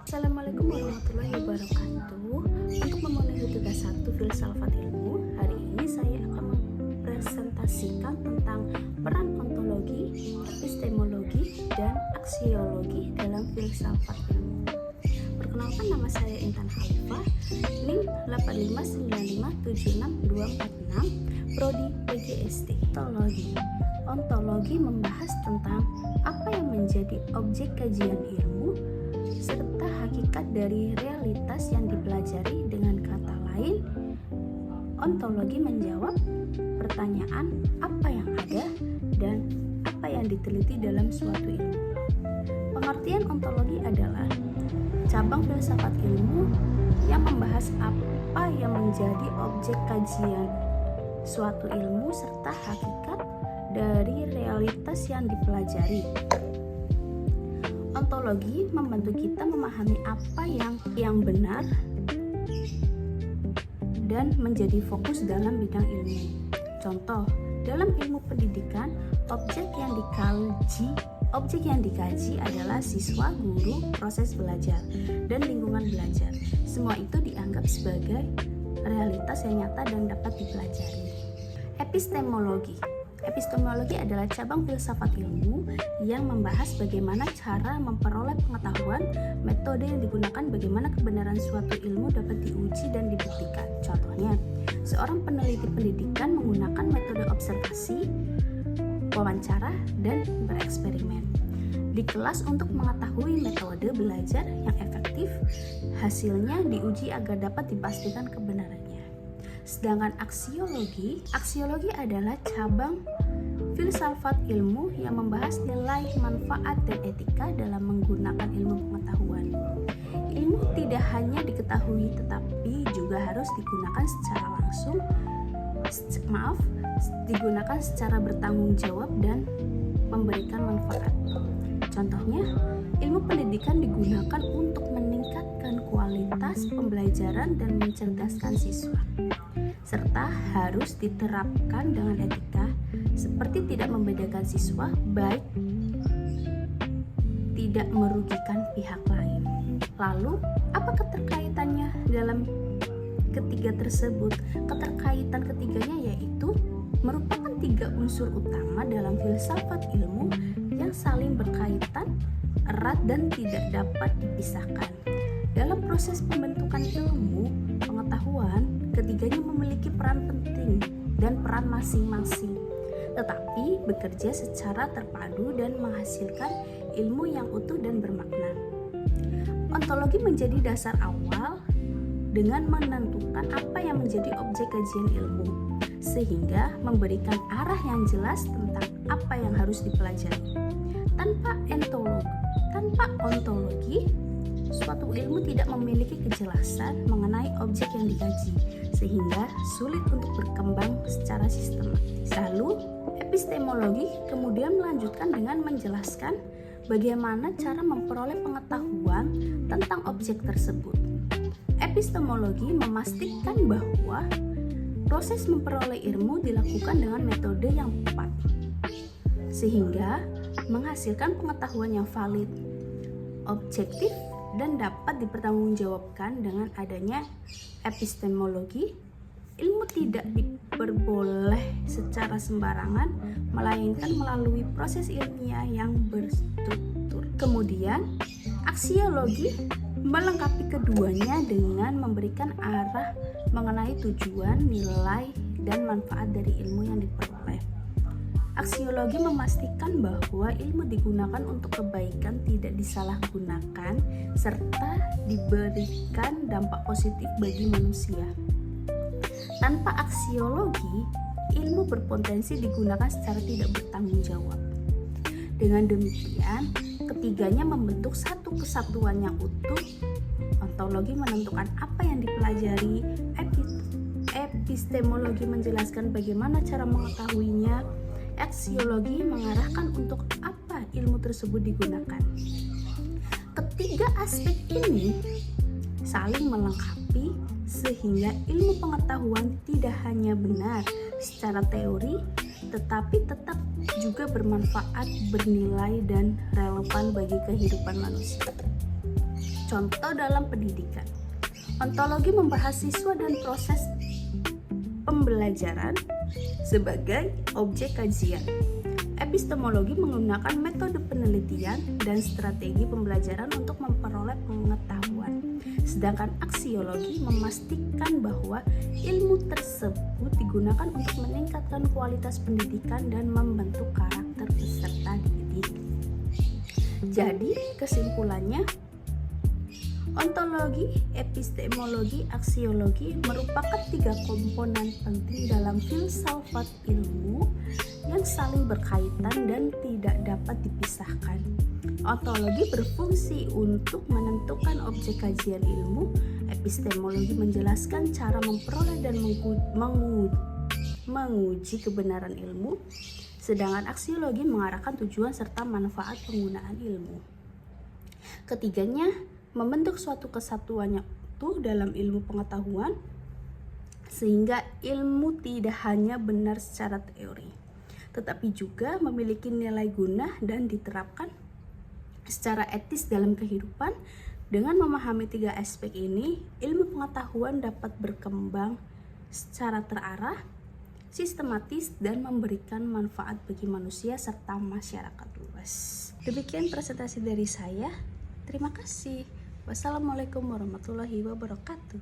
Assalamualaikum warahmatullahi wabarakatuh. Untuk memenuhi tugas 1 filsafat ilmu, hari ini saya akan mempresentasikan tentang peran ontologi, epistemologi, dan aksiologi dalam filsafat ilmu. Perkenalkan, nama saya Intan Khalifah, NIM 859576246, Prodi PGSD. Ontologi membahas tentang apa yang menjadi objek kajian ilmu serta hakikat dari realitas yang dipelajari. Dengan kata lain, ontologi menjawab pertanyaan apa yang ada dan apa yang diteliti dalam suatu ilmu. Pengertian ontologi adalah cabang filsafat ilmu yang membahas apa yang menjadi objek kajian suatu ilmu serta hakikat dari realitas yang dipelajari. Ontologi membantu kita memahami apa yang benar dan menjadi fokus dalam bidang ilmu. Contoh, dalam ilmu pendidikan, objek yang dikaji adalah siswa, guru, proses belajar, dan lingkungan belajar. Semua itu dianggap sebagai realitas yang nyata dan dapat dipelajari. Epistemologi adalah cabang filsafat ilmu yang membahas bagaimana cara memperoleh pengetahuan, metode yang digunakan, bagaimana kebenaran suatu ilmu dapat diuji dan dibuktikan. Contohnya, seorang peneliti pendidikan menggunakan metode observasi, wawancara, dan bereksperimen di kelas untuk mengetahui metode belajar yang efektif. Hasilnya diuji agar dapat dipastikan kebenarannya. Sedangkan aksiologi adalah cabang filsafat ilmu yang membahas nilai, manfaat, dan etika dalam menggunakan ilmu pengetahuan. Ilmu tidak hanya diketahui tetapi juga harus digunakan secara bertanggung jawab dan memberikan manfaat. Contohnya, ilmu pendidikan digunakan untuk meningkatkan kualitas pembelajaran dan mencerdaskan siswa, serta harus diterapkan dengan etika, seperti tidak membedakan siswa, baik tidak merugikan pihak lain. Lalu, apa keterkaitannya dalam ketiga tersebut? Keterkaitan ketiganya yaitu merupakan 3 unsur utama dalam filsafat ilmu yang saling berkaitan erat dan tidak dapat dipisahkan. Dalam proses pembentukan ilmu pengetahuan, ketiganya memiliki peran penting dan peran masing-masing, tetapi bekerja secara terpadu dan menghasilkan ilmu yang utuh dan bermakna. Ontologi menjadi dasar awal dengan menentukan apa yang menjadi objek kajian ilmu, sehingga memberikan arah yang jelas tentang apa yang harus dipelajari. Tanpa ontologi, suatu ilmu tidak memiliki kejelasan mengenai objek yang dikaji, sehingga sulit untuk berkembang secara sistematis. Lalu, epistemologi kemudian melanjutkan dengan menjelaskan bagaimana cara memperoleh pengetahuan tentang objek tersebut. Epistemologi memastikan bahwa proses memperoleh ilmu dilakukan dengan metode yang tepat, sehingga menghasilkan pengetahuan yang valid, objektif, dan dapat dipertanggungjawabkan. Dengan adanya epistemologi, ilmu tidak diperboleh secara sembarangan, melainkan melalui proses ilmiah yang berstruktur. Kemudian, aksiologi melengkapi keduanya dengan memberikan arah mengenai tujuan, nilai, dan manfaat dari ilmu yang diperoleh. Aksiologi memastikan bahwa ilmu digunakan untuk kebaikan, tidak disalahgunakan, serta diberikan dampak positif bagi manusia. Tanpa aksiologi, ilmu berpotensi digunakan secara tidak bertanggung jawab. Dengan demikian, ketiganya membentuk satu kesatuan yang utuh. Ontologi menentukan apa yang dipelajari, epistemologi menjelaskan bagaimana cara mengetahuinya, aksiologi mengarahkan untuk apa ilmu tersebut digunakan. Ketiga aspek ini saling melengkapi sehingga ilmu pengetahuan tidak hanya benar secara teori, tetapi tetap juga bermanfaat, bernilai, dan relevan bagi kehidupan manusia. Contoh dalam pendidikan. Ontologi membahas siswa dan proses pembelajaran sebagai objek kajian. Epistemologi menggunakan metode penelitian dan strategi pembelajaran untuk memperoleh pengetahuan. Sedangkan aksiologi memastikan bahwa ilmu tersebut digunakan untuk meningkatkan kualitas pendidikan dan membentuk karakter peserta didik. Jadi, kesimpulannya, ontologi, epistemologi, aksiologi merupakan 3 komponen penting dalam filsafat ilmu yang saling berkaitan dan tidak dapat dipisahkan. Ontologi berfungsi untuk menentukan objek kajian ilmu, epistemologi menjelaskan cara memperoleh dan menguji kebenaran ilmu, sedangkan aksiologi mengarahkan tujuan serta manfaat penggunaan ilmu. Ketiganya membentuk suatu kesatuan utuh dalam ilmu pengetahuan, sehingga ilmu tidak hanya benar secara teori, tetapi juga memiliki nilai guna dan diterapkan secara etis dalam kehidupan. Dengan memahami 3 aspek ini, ilmu pengetahuan dapat berkembang secara terarah, sistematis, dan memberikan manfaat bagi manusia serta masyarakat luas. Demikian presentasi dari saya. Terima kasih. Wassalamualaikum warahmatullahi wabarakatuh.